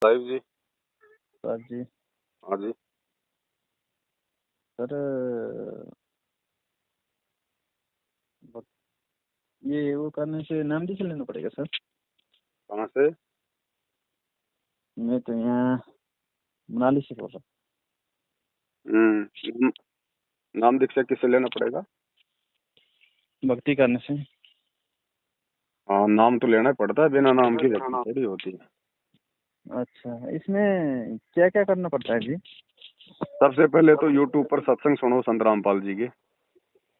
साहिब जी। Sir जी। हाँ जी। Sir ये वो करने से नाम भी लेना पड़ेगा सर? कहाँ से? मैं तो यहाँ मनाली से बोल रहा हम्म। नाम दीक्षा किससे लेना पड़ेगा? हूँ। भक्ति करने से। हाँ, नाम तो लेना ही पड़ता है, बिना नाम की भक्ति थोड़ी होती है। अच्छा, इसमें क्या क्या करना पड़ता है जी? सबसे पहले तो यूट्यूब पर सत्संग सुनो संत रामपाल जी के।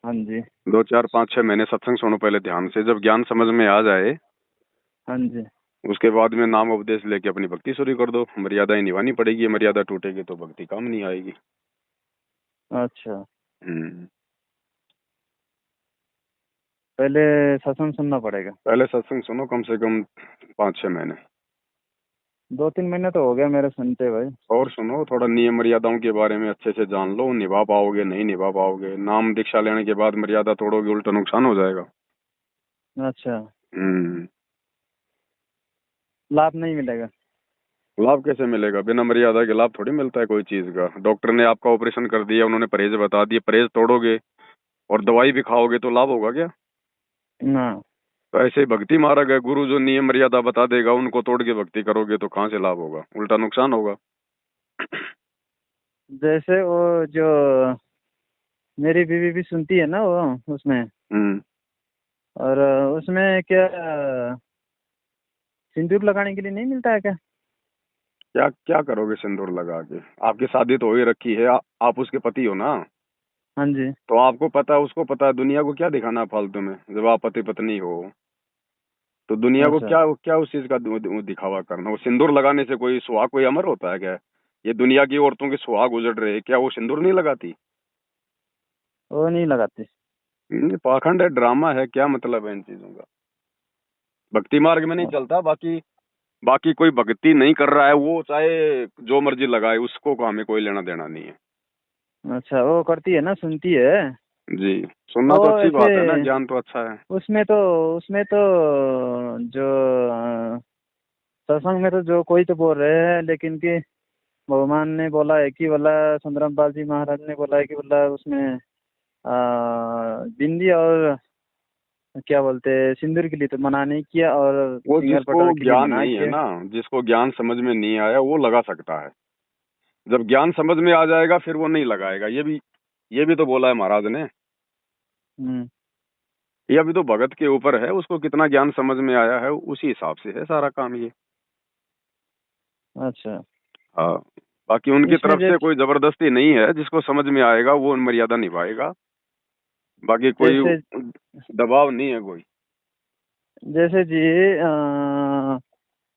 हाँ जी। 2 4 5 6 महीने सत्संग सुनो पहले ध्यान से, जब ज्ञान समझ में आ जाए हाँ जी। उसके बाद में नाम उपदेश लेके अपनी भक्ति शुरू कर दो। मर्यादाएं निभानी पड़ेगी, मर्यादा टूटेगी तो भक्ति काम नहीं आएगी। अच्छा, हम्म। पहले सत्संग सुनना पड़ेगा? पहले सत्संग सुनो कम से कम 5 6 महीने। 2 3 महीने तो हो गया मेरे सुनते भाई। और सुनो, थोड़ा नियम मर्यादाओं के बारे में अच्छे से जान लो, निभा पाओगे नहीं निभा पाओगे। नाम दीक्षा लेने के बाद मर्यादा तोड़ोगे उल्टा नुकसान हो जाएगा। अच्छा, हम्म। लाभ नहीं मिलेगा? लाभ कैसे मिलेगा? बिना मर्यादा के लाभ थोड़ी मिलता है कोई चीज का। डॉक्टर ने आपका ऑपरेशन कर दिया, उन्होंने परहेज बता दिए, परहेज तोड़ोगे और दवाई भी खाओगे तो लाभ होगा क्या? ना। तो ऐसे ही भक्ति मार्ग है, गुरु जो नियम मर्यादा बता देगा उनको तोड़ के भक्ति करोगे तो कहाँ से लाभ होगा? उल्टा नुकसान होगा। जैसे वो जो मेरी बीवी भी सुनती है ना वो उसमें, हम्म। और उसमें क्या सिंदूर लगाने के लिए नहीं मिलता है क्या? क्या क्या करोगे सिंदूर लगा के? आपकी शादी तो हो ही रखी है, आप उसके पति हो ना। हाँ जी। तो आपको पता है, उसको पता है, दुनिया को क्या दिखाना फालतू में जब आप पति पत्नी हो। तो दुनिया को अच्छा। क्या क्या उस चीज का दिखावा करना? वो सिंदूर लगाने से कोई सुहाग कोई अमर होता है क्या? ये दुनिया की औरतों के सुहाग उजड़ रहे, क्या वो सिंदूर नहीं लगाती? वो नहीं लगाते? पाखंड है, ड्रामा है, क्या मतलब है इन चीजों का? भक्ति मार्ग में नहीं चलता। बाकी बाकी कोई भक्ति नहीं कर रहा है वो चाहे जो मर्जी लगाए, उसको हमें कोई लेना देना नहीं है। अच्छा, वो करती है ना, सुनती है। जी। सुनना वो तो अच्छी ऐसे बात है ना, ज्ञान तो अच्छा है। उसमें तो जो सत्संग में तो जो कोई तो बोल रहे हैं, लेकिन कि भगवान ने बोला है कि बोला संतराम पाल जी महाराज ने बोला है कि बोला उसमें बिंदी और क्या बोलते हैं सिंदूर के लिए तो मना नहीं किया, और वो सिंगल जिसको पटर के लिए ज्ञान मना नहीं है किया। ना, जिसको ज्ञान समझ में नहीं आया वो लगा सकता है। जब ज्ञान समझ में आ जाएगा फिर वो नहीं लगाएगा। ये भी तो बोला है महाराज ने। हम्म। ये अभी तो भगत के ऊपर है, उसको कितना ज्ञान समझ में आया है उसी हिसाब से है सारा काम ये। अच्छा। हाँ। बाकी उनकी इसमें तरफ से कोई जबरदस्ती नहीं है, जिसको समझ में आएगा वो मर्यादा निभाएगा। बाकी कोई जैसे दबाव नहीं है कोई। जैसे जी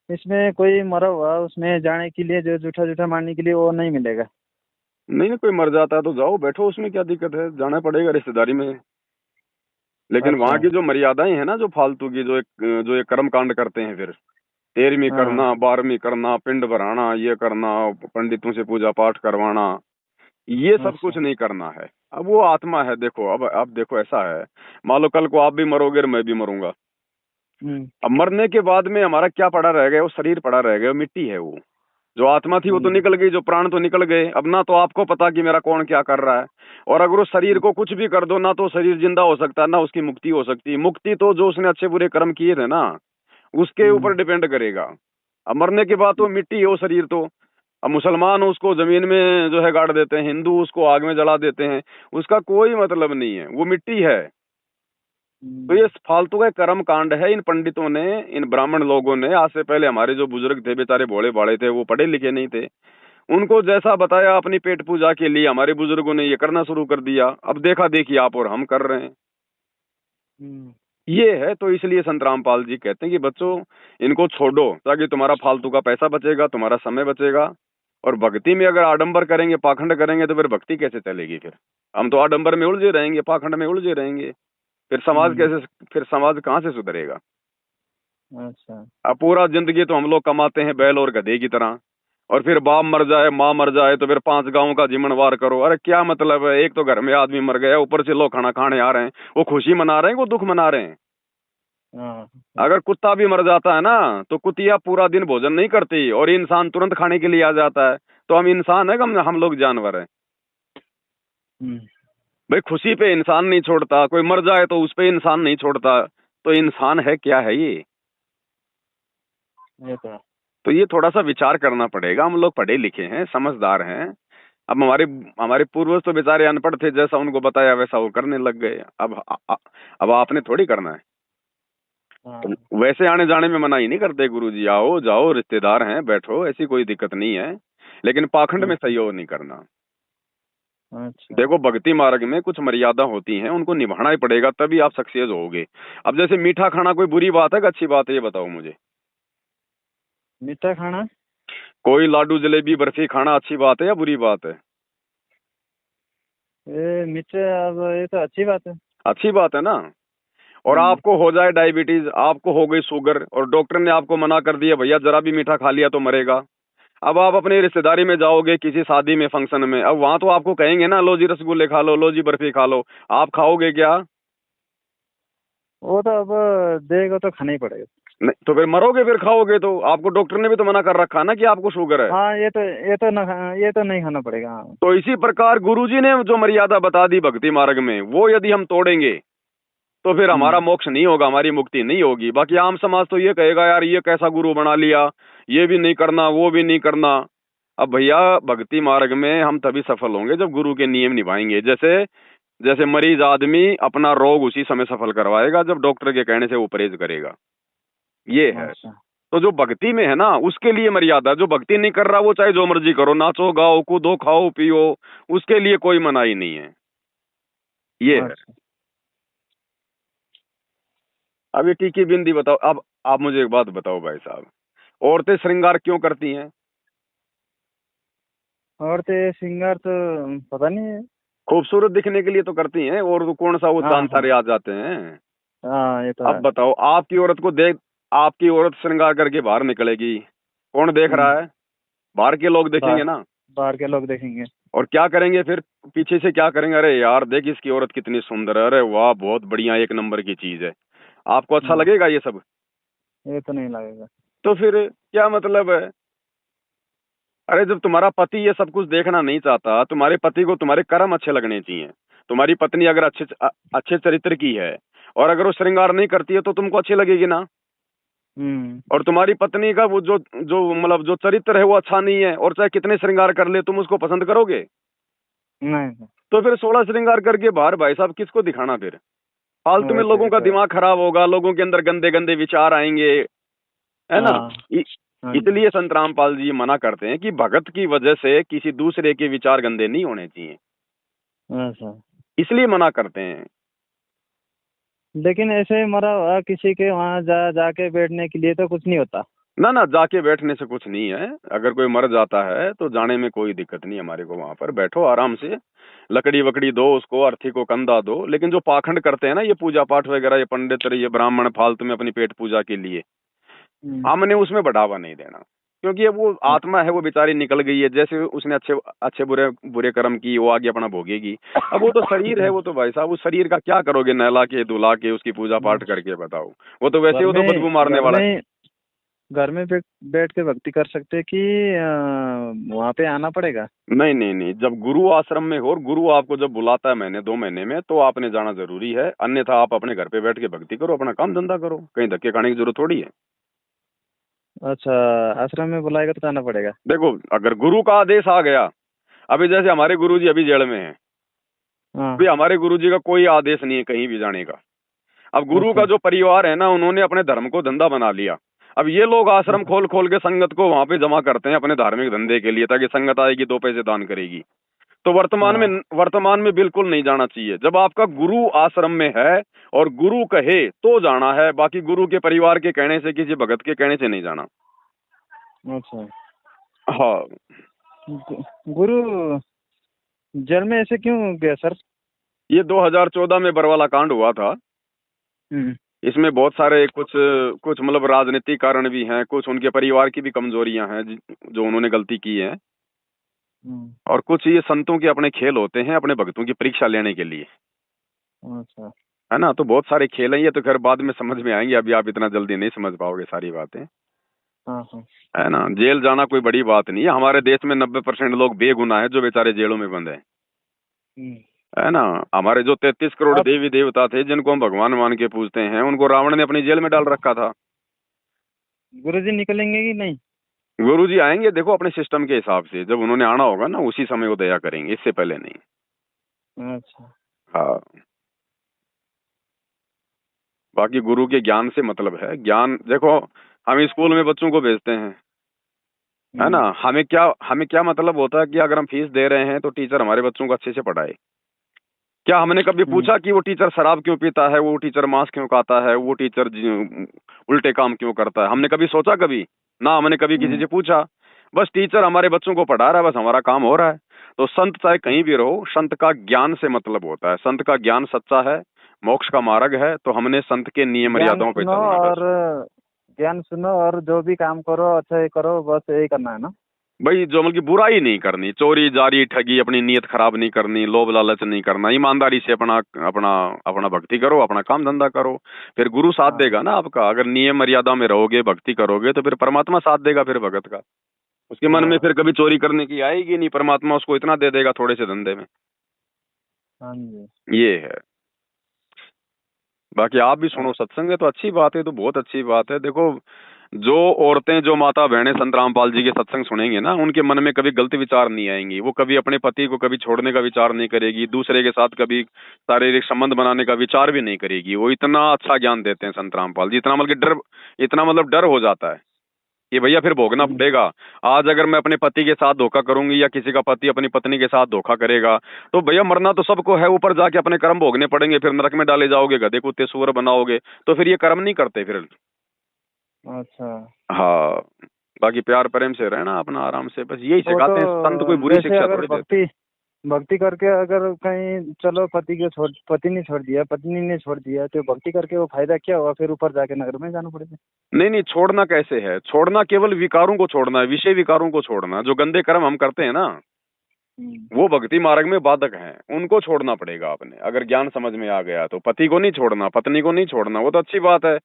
इसमें कोई मरा हुआ उसमें जाने के लिए जो जूठा जूठा मारने के लिए वो नहीं मिलेगा? नहीं नहीं, कोई मर जाता है तो जाओ बैठो, उसमें क्या दिक्कत है? जाना पड़ेगा रिश्तेदारी में। लेकिन वहाँ अच्छा। की जो मर्यादाएं हैं ना, जो फालतू की जो एक कर्म कांड करते हैं फिर 13वीं हाँ। करना, 12वीं करना, पिंड भराना, ये करना, पंडितों से पूजा पाठ करवाना, ये सब कुछ अच्छा। नहीं करना है। अब वो आत्मा है, देखो अब देखो ऐसा है, मान लो कल को आप भी मरोगे और मैं भी मरूंगा। हम्म। अब मरने के बाद में हमारा क्या पड़ा रह गया? वो शरीर पड़ा रह गया, वो मिट्टी है। वो जो आत्मा थी वो हाँ तो जी। निकल गई, जो प्राण तो निकल गए। अब ना तो आपको पता कि मेरा कौन क्या कर रहा है। और अगर उस शरीर को कुछ भी कर दो ना, तो शरीर जिंदा हो सकता है ना उसकी मुक्ति हो सकती है। मुक्ति तो जो उसने अच्छे बुरे कर्म किए थे ना उसके ऊपर हम्म। डिपेंड करेगा। अब मरने के बाद तो मिट्टी है वो शरीर तो। अब मुसलमान उसको जमीन में जो है गाड़ देते हैं, हिंदू उसको आग में जला देते हैं, उसका कोई मतलब नहीं है, वो मिट्टी है। तो ये फालतू का कर्म कांड है। इन पंडितों ने, इन ब्राह्मण लोगों ने, आज से पहले हमारे जो बुजुर्ग थे बेचारे भोले भाले थे, वो पढ़े लिखे नहीं थे, उनको जैसा बताया अपनी पेट पूजा के लिए हमारे बुजुर्गों ने ये करना शुरू कर दिया। अब देखा देखी आप और हम कर रहे हैं। हम्म। ये है। तो इसलिए संत रामपाल जी कहते हैं कि बच्चों इनको छोड़ो, ताकि तुम्हारा फालतू का पैसा बचेगा, तुम्हारा समय बचेगा। और भक्ति में अगर आडंबर करेंगे, पाखंड करेंगे तो फिर भक्ति कैसे चलेगी? फिर हम तो आडंबर में उलझे रहेंगे, पाखंड में उलझे रहेंगे। फिर समाज हम्म। कैसे, फिर समाज कहाँ से सुधरेगा? अच्छा। अब पूरा जिंदगी तो हम लोग कमाते हैं बैल और गधे की तरह, और फिर बाप मर जाए, माँ मर जाए तो फिर 5 गांव का जिम्मेवार करो। अरे क्या मतलब है? एक तो घर में आदमी मर गया, ऊपर से लोग खाना खाने आ रहे हैं। वो खुशी मना रहे हैं, वो दुख मना रहे हैं? हाँ अगर कुत्ता भी मर जाता है ना तो कुतिया पूरा दिन भोजन नहीं करती और इंसान तुरंत खाने के लिए आ जाता है। तो हम इंसान है, हम लोग जानवर हैं। हम्म, भाई खुशी पे इंसान नहीं छोड़ता, कोई मर जाए तो उस पे इंसान नहीं छोड़ता, तो इंसान है क्या है ये? ये तो है। तो ये थोड़ा सा विचार करना पड़ेगा। हम लोग पढ़े लिखे हैं, समझदार हैं। अब हमारे हमारे पूर्वज तो बेचारे अनपढ़ थे, जैसा उनको बताया वैसा वो करने लग गए। अब आपने थोड़ी करना है। हाँ तो वैसे आने जाने में मना ही नहीं करते गुरुजी, आओ जाओ, रिश्तेदार हैं, बैठो, ऐसी कोई दिक्कत नहीं है। लेकिन पाखंड में सहयोग नहीं करना। अच्छा। देखो भक्ति मार्ग में कुछ मर्यादा होती हैं, उनको निभाना ही पड़ेगा, तभी आप सक्सेस होगे। अब जैसे मीठा खाना कोई बुरी बात है कि अच्छी बात है, ये बताओ मुझे। मीठा खाना। कोई लाडू जलेबी बर्फी खाना अच्छी बात है या बुरी बात है? ये मीठे, अब ये तो अच्छी बात है। अच्छी बात है ना। और हम्म। आपको हो जाए डायबिटीज, आपको हो गई शुगर, और डॉक्टर ने आपको मना कर दिया भैया जरा भी मीठा खा लिया तो मरेगा। अब आप अपनी रिश्तेदारी में जाओगे किसी शादी में, फंक्शन में, अब वहां तो आपको कहेंगे ना लो जी रसगुल्ले खा लो, लो जी बर्फी खा लो। आप खाओगे क्या? वो तो अब देगा तो खाना ही पड़ेगा। नहीं तो फिर मरोगे, फिर खाओगे तो। आपको डॉक्टर ने भी तो मना कर रखा ना कि आपको शुगर है। हाँ, ये तो नहीं खाना पड़ेगा, हाँ। तो इसी प्रकार गुरुजी ने जो मर्यादा बता दी भक्ति मार्ग में, वो यदि हम तोड़ेंगे तो फिर हमारा हम्म। मोक्ष नहीं होगा, हमारी मुक्ति नहीं होगी। बाकी आम समाज तो ये कहेगा यार ये कैसा गुरु बना लिया, ये भी नहीं करना वो भी नहीं करना। अब भैया भक्ति मार्ग में हम तभी सफल होंगे जब गुरु के नियम निभाएंगे। जैसे जैसे मरीज आदमी अपना रोग उसी समय सफल करवाएगा जब डॉक्टर के कहने से वो परहेज करेगा। ये है। अच्छा। तो जो भक्ति में है ना उसके लिए मर्यादा, जो भक्ति नहीं कर रहा वो चाहे जो मर्जी करो, नाचो गाओ कूदो खाओ पियो, उसके लिए कोई मनाही नहीं है। ये है। अच्छा। अब ये टीकी बिंदी बताओ। अब आप मुझे एक बात बताओ भाई साहब, औरतें श्रृंगार क्यों करती हैं? और तो ये सिंगर तो पता नहीं है। खूबसूरत दिखने के लिए तो करती हैं, और तो कौन सा वो हाँ चांद तारे हाँ आ जाते हैं। हाँ, ये तो अब है। बताओ आपकी औरत को देख, आपकी औरत श्रृंगार करके बाहर निकलेगी, कौन देख हम्म। रहा है? बाहर के लोग बाहर देखेंगे ना। बाहर के लोग देखेंगे। और क्या करेंगे फिर? पीछे से क्या करेंगे, अरे यार देख इसकी औरत कितनी सुंदर है, अरे वाह बहुत बढ़िया एक नंबर की चीज है। आपको अच्छा हाँ, लगेगा ये सब? ये तो नहीं लगेगा। तो फिर क्या मतलब है? अरे जब तुम्हारा पति ये सब कुछ देखना नहीं चाहता, तुम्हारे पति को तुम्हारे कर्म अच्छे लगने चाहिए। तुम्हारी पत्नी अगर अच्छे चरित्र की है और अगर वो श्रृंगार नहीं करती है तो तुमको अच्छी लगेगी ना। हम्म। और तुम्हारी पत्नी का वो जो जो मतलब जो चरित्र है वो अच्छा नहीं है, और चाहे कितने श्रृंगार कर ले तुम उसको पसंद करोगे? नहीं। तो फिर 16 श्रृंगार करके बाहर भाई साहब किसको दिखाना फिर? फालतू में वैसे लोगों ये का तो है। दिमाग खराब होगा, लोगों के अंदर गंदे गंदे विचार आएंगे, है ना। हाँ। हाँ जी। इसलिए संत रामपाल जी मना करते हैं कि भगत की वजह से किसी दूसरे के विचार गंदे नहीं होने चाहिए, अच्छा। इसलिए मना करते हैं। लेकिन ऐसे मरा हुआ किसी के वहां जाके बैठने के लिए तो कुछ नहीं होता। ना ना, जाके बैठने से कुछ नहीं है। अगर कोई मर जाता है तो जाने में कोई दिक्कत नहीं हमारे को। वहां पर बैठो आराम से, लकड़ी वकड़ी दो उसको, अर्थी को कंधा दो। लेकिन जो पाखंड करते हैं ना ये पूजा पाठ वगैरह, ये पंडित ये ब्राह्मण फालतू में अपनी पेट पूजा के लिए, हम्म। हमने उसमें बढ़ावा नहीं देना। क्योंकि अब वो आत्मा है, वो बेचारी निकल गई है, जैसे उसने अच्छे अच्छे बुरे बुरे कर्म की, वो आगे अपना भोगेगी। अब वो तो शरीर है, वो तो भाई साहब उस शरीर का क्या करोगे, नहला के धुला के उसकी पूजा पाठ करके बताओ। वो तो वैसे घर वो तो में बदबू मारने घर वाला है। में घर में बैठ के भक्ति कर सकते कि वहां पे आना पड़ेगा? नहीं नहीं नहीं, जब गुरु आश्रम में हो और गुरु आपको जब बुलाता है महीने 2 महीने में, तो आपने जाना जरूरी है। अन्यथा आप अपने घर पे बैठ के भक्ति करो, अपना काम धंधा करो, कहीं धक्के खाने की जरूरत थोड़ी है। अच्छा, आश्रम में बुलाएगा तो जाना पड़ेगा। देखो अगर गुरु का आदेश आ गया, अभी जैसे हमारे गुरु जी अभी जेल में हैं, हाँ। अभी हमारे गुरु जी का कोई आदेश नहीं है कहीं भी जाने का। अब गुरु का अच्छा। जो परिवार है ना, उन्होंने अपने धर्म को धंधा बना लिया। अब ये लोग आश्रम अच्छा। खोल खोल के संगत को वहां पे जमा करते हैं अपने धार्मिक धंधे के लिए, ताकि संगत आएगी 2 पैसे दान करेगी। तो हाँ। वर्तमान में बिल्कुल नहीं जाना चाहिए। जब आपका गुरु आश्रम में है और गुरु कहे तो जाना है, बाकी गुरु के परिवार के कहने से, किसी भगत के कहने से नहीं जाना। अच्छा। हाँ। गुरु जेल में ऐसे क्यों गया सर? ये 2014 में बरवाला कांड हुआ था। हम्म। इसमें बहुत सारे कुछ कुछ मतलब राजनीतिक कारण भी हैं, कुछ उनके परिवार की भी कमजोरियां हैं जो उन्होंने गलती की है, हम्म। और कुछ ये संतों के अपने खेल होते हैं अपने भक्तों की परीक्षा लेने के लिए। अच्छा। है ना। तो बहुत सारे खेल हैं, ये तो खैर बाद में समझ में आएंगे, अभी आप इतना जल्दी नहीं समझ पाओगे सारी बातें। हाँ हाँ। है ना, जेल जाना कोई बड़ी बात नहीं है। हमारे देश में 90% लोग बेगुनाह है जो बेचारे जेलों में बंद हैं। हम्म। है ना। हमारे जो 33 करोड़ आप देवी देवता थे जिनको हम भगवान मान के पूजते हैं, उनको रावण ने अपनी जेल में डाल रखा था। गुरुजी निकलेंगे कि नहीं? गुरु जी आएंगे, देखो अपने सिस्टम के हिसाब से, जब उन्होंने आना होगा ना उसी समय वो दया करेंगे, इससे पहले नहीं। अच्छा। हाँ। बाकी गुरु के ज्ञान से मतलब है, ज्ञान देखो, हम स्कूल में बच्चों को भेजते हैं, है ना। हम्म। हमें क्या मतलब होता है कि अगर हम फीस दे रहे हैं तो टीचर हमारे बच्चों को अच्छे से पढ़ाए। क्या हमने कभी हम्म। पूछा कि वो टीचर शराब क्यों पीता है, वो टीचर मांस क्यों खाता है, वो टीचर उल्टे काम क्यों करता है? हमने कभी सोचा? कभी ना, हमने कभी किसी हम्म। से पूछा। बस टीचर हमारे बच्चों को पढ़ा रहा है, बस हमारा काम हो रहा है। तो संत चाहे कहीं भी रहो, संत का ज्ञान से मतलब होता है, संत का ज्ञान सच्चा है, मोक्ष का मार्ग है, तो हमने संत के नियम ज्ञान मर्यादाओं पे सुनो चलना है और बस। ज्ञान सुनो और जो भी काम करो अच्छा ही करो, बस यही करना है ना। भाई जो मतलब कि बुराई नहीं करनी, चोरी जारी ठगी, अपनी नीयत खराब नहीं करनी, लोभ लालच नहीं करना, ईमानदारी से अपना अपना अपना भक्ति करो, अपना काम धंधा करो। फिर गुरु साथ हाँ। देगा ना आपका। अगर नियम मर्यादा में रहोगे, भक्ति करोगे, तो फिर परमात्मा साथ देगा फिर भगत का। उसके मन में हाँ। फिर कभी चोरी करने की आएगी नहीं, परमात्मा उसको इतना दे देगा थोड़े से धंधे में। हाँ जी। ये है। बाकी आप भी हाँ। सुनो, सत्संग है तो अच्छी बात है, तो बहुत अच्छी बात है। देखो, जो औरतें, जो माता बहनें संत रामपाल जी के सत्संग सुनेंगे ना, उनके मन में कभी गलत विचार नहीं आएंगी। वो कभी अपने पति को कभी छोड़ने का विचार नहीं करेगी, दूसरे के साथ कभी शारीरिक संबंध बनाने का विचार भी नहीं करेगी। वो इतना अच्छा ज्ञान देते हैं संत रामपाल जी, इतना मतलब डर हो जाता है कि भैया फिर भोगना हम्म। पड़ेगा। आज अगर मैं अपने पति के साथ धोखा करूंगी, या किसी का पति अपनी पत्नी के साथ धोखा करेगा, तो भैया मरना तो सबको है, ऊपर जाके अपने कर्म भोगने पड़ेंगे, फिर नरक में डाले जाओगे, गधे कुत्ते सूअर बनाओगे। तो फिर ये कर्म नहीं करते फिर। अच्छा। हाँ। बाकी प्यार प्रेम से रहना अपना, आराम से, बस यही वो तो सिखाते हैं संत, कोई बुरी जैसे शिक्षा अगर थोड़ी देते। भक्ति भक्ति करके अगर कहीं चलो पति ने छोड़ दिया, पत्नी ने छोड़ दिया, तो भक्ति करके वो फायदा क्या हुआ? फिर ऊपर जाके नगर में जाना पड़ेगा। नहीं नहीं, छोड़ना कैसे है? छोड़ना केवल विकारों को छोड़ना है, विषय विकारों को छोड़ना। जो गंदे कर्म हम करते हैं ना, हम्म। वो भक्ति मार्ग में बाधक हैं, उनको छोड़ना पड़ेगा आपने। अगर ज्ञान समझ में आ गया तो पति को नहीं छोड़ना, पत्नी को नहीं छोड़ना, वो तो अच्छी बात है।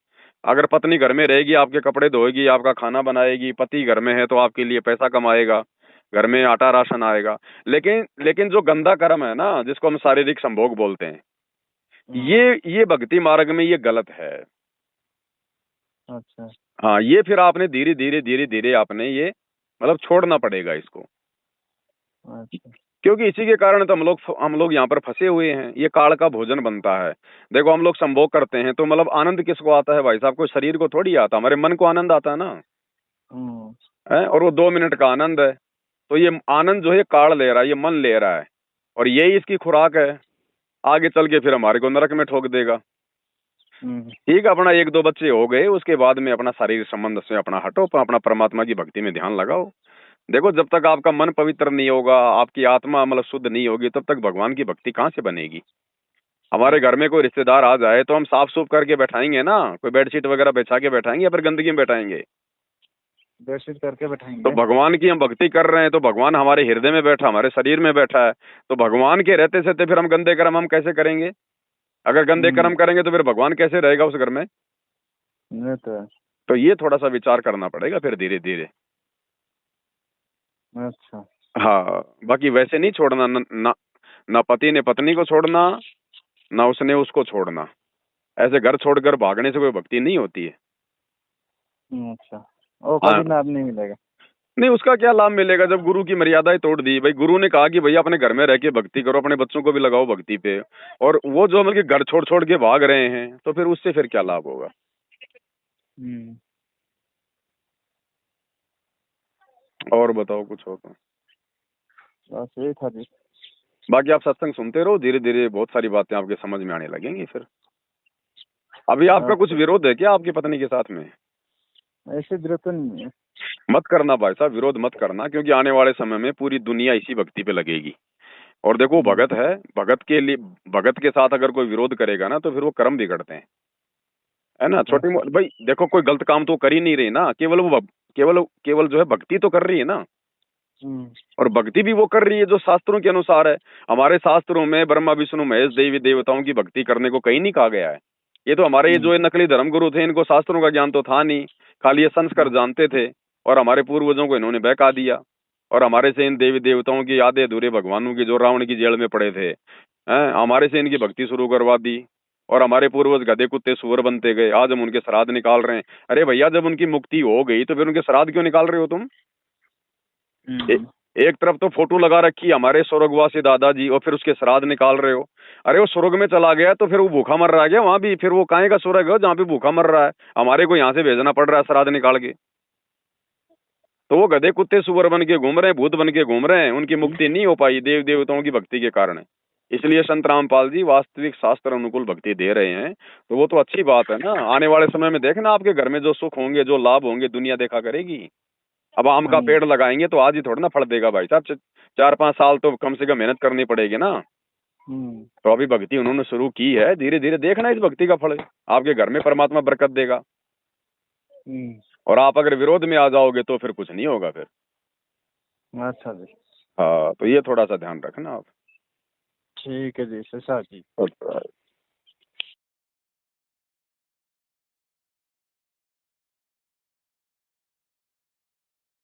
अगर पत्नी घर में रहेगी, आपके कपड़े धोएगी, आपका खाना बनाएगी, पति घर में है तो आपके लिए पैसा कमाएगा, घर में आटा राशन आएगा। लेकिन लेकिन जो गंदा कर्म है ना, जिसको हम शारीरिक संभोग बोलते हैं, हम्म। ये भक्ति मार्ग में ये गलत है। अच्छा। हाँ, ये फिर आपने धीरे धीरे धीरे धीरे आपने ये मतलब छोड़ना पड़ेगा इसको। अच्छा। क्योंकि इसी के कारण तो हम लोग यहाँ पर फंसे हुए हैं। ये काल का भोजन बनता है। देखो, हम लोग संभोग करते हैं तो मतलब आनंद किसको आता है भाई साहब? कोई शरीर को थोड़ी आता, हमारे मन को आनंद आता है ना। हम्म। है, और वो 2 मिनट का आनंद है। तो ये आनंद जो है काल ले रहा है, ये मन ले रहा है, और यही इसकी खुराक है। आगे चल के फिर हमारे को नरक में ठोक देगा। हम्म। ठीक है, अपना 1-2 बच्चे हो गए, उसके बाद में अपना शारीरिक संबंध से अपना हटो, अपना परमात्मा की भक्ति में ध्यान लगाओ। देखो, जब तक आपका मन पवित्र नहीं होगा, आपकी आत्मा मतलब शुद्ध नहीं होगी, तब तक भगवान की भक्ति कहाँ से बनेगी? हमारे घर में कोई रिश्तेदार आ जाए तो हम साफ सूफ करके बैठाएंगे ना? कोई बेडशीट वगैरह बिछा के बैठाएंगे या फिर गंदगी में बैठाएंगे? बेडशीट करके तो बैठाएंगे। भगवान की हम भक्ति कर रहे हैं तो भगवान हमारे हृदय में बैठा, हमारे शरीर में बैठा है। तो भगवान के रहते सहते फिर हम गंदे कर्म हम कैसे करेंगे? अगर गंदे कर्म हम्म। करेंगे तो फिर भगवान कैसे रहेगा उस घर में? ये तो है। तो ये थोड़ा सा विचार करना पड़ेगा फिर धीरे धीरे। अच्छा। हाँ, बाकी वैसे नहीं छोड़ना, ना पति ने पत्नी को छोड़ना, ना उसने उसको छोड़ना। ऐसे घर छोड़कर भागने से कोई भक्ति नहीं होती है। अच्छा। वो हाँ। कभी लाभ नहीं मिलेगा। नहीं, उसका क्या लाभ मिलेगा जब गुरु की मर्यादाएं तोड़ दी? भाई, गुरु ने कहा कि भैया अपने घर में रह के भक्ति करो, अपने बच्चों को भी लगाओ भक्ति पे, और वो जो मतलब कि घर छोड़ छोड़ के भाग रहे हैं, तो फिर उससे फिर क्या लाभ होगा? हम्म। और बताओ कुछ हो तो। बस यही था जी। बाकी आप सत्संग सुनते रहो, धीरे धीरे बहुत सारी बातें आपके समझ में आने लगेंगी फिर। अभी आपका कुछ अच्छा। विरोध है क्या आपकी पत्नी के साथ में? ऐसे विरोध तो नहीं है। मत करना भाई साहब, विरोध मत करना, क्योंकि आने वाले समय में पूरी दुनिया इसी भक्ति पे लगेगी। और देखो, वो हम्म। भगत है, भगत के साथ अगर कोई विरोध करेगा ना, तो फिर वो कर्म बिगड़ते हैं। है ना। अच्छा। भाई देखो, कोई गलत काम तो कर ही नहीं रही ना, केवल जो है भक्ति तो कर रही है ना। और भक्ति भी वो कर रही है जो शास्त्रों के अनुसार है। हमारे शास्त्रों में ब्रह्मा विष्णु महेश देवी देवताओं की भक्ति करने को कहीं नहीं कहा गया है। ये तो हमारे ये जो नकली धर्मगुरु थे, इनको शास्त्रों का ज्ञान तो था नहीं, खाली ये संस्कार जानते थे और हमारे पूर्वजों को इन्होंने बहका दिया। और हमारे से इन देवी देवताओं की यादें अधूरे भगवानों की जो रावण की जेल में पड़े थे, हमारे से इनकी भक्ति शुरू करवा दी और हमारे पूर्वज गधे कुत्ते सुअर बनते गए। आज हम उनके श्राद्ध निकाल रहे हैं। अरे भैया, जब उनकी मुक्ति हो गई तो फिर उनके श्राद्ध क्यों निकाल रहे हो तुम? एक तरफ तो फोटो लगा रखी हमारे स्वर्गवासी दादाजी और फिर उसके श्राद्ध निकाल रहे हो। अरे वो स्वर्ग में चला गया तो फिर वो भूखा मर रहा है क्या वहां भी? फिर वो काहे का स्वर्ग है जहाँ पे भूखा मर रहा है? हमारे को यहाँ से भेजना पड़ रहा है श्राद्ध निकाल के। तो वो गधे कुत्ते सुअर बन के घूम रहे हैं, भूत बन के घूम रहे हैं, उनकी मुक्ति नहीं हो पाई देव देवताओं की भक्ति के कारण। इसलिए संत रामपाल जी वास्तविक शास्त्र अनुकूल भक्ति दे रहे हैं, तो वो तो अच्छी बात है ना। आने वाले समय में देखना आपके घर में जो सुख होंगे, जो लाभ होंगे, दुनिया देखा करेगी। अब आम का पेड़ लगाएंगे तो आज ही थोड़ा ना फल देगा भाई साहब, 4-5 साल तो कम से कम मेहनत करनी पड़ेगी ना। तो अभी भक्ति उन्होंने शुरू की है, धीरे धीरे देखना इस भक्ति का फल आपके घर में परमात्मा बरकत देगा। और आप अगर विरोध में आ जाओगे तो फिर कुछ नहीं होगा फिर। अच्छा जी। हाँ, तो ये थोड़ा सा ध्यान रखना आप। ठीक है जी, सर जी। अच्छा।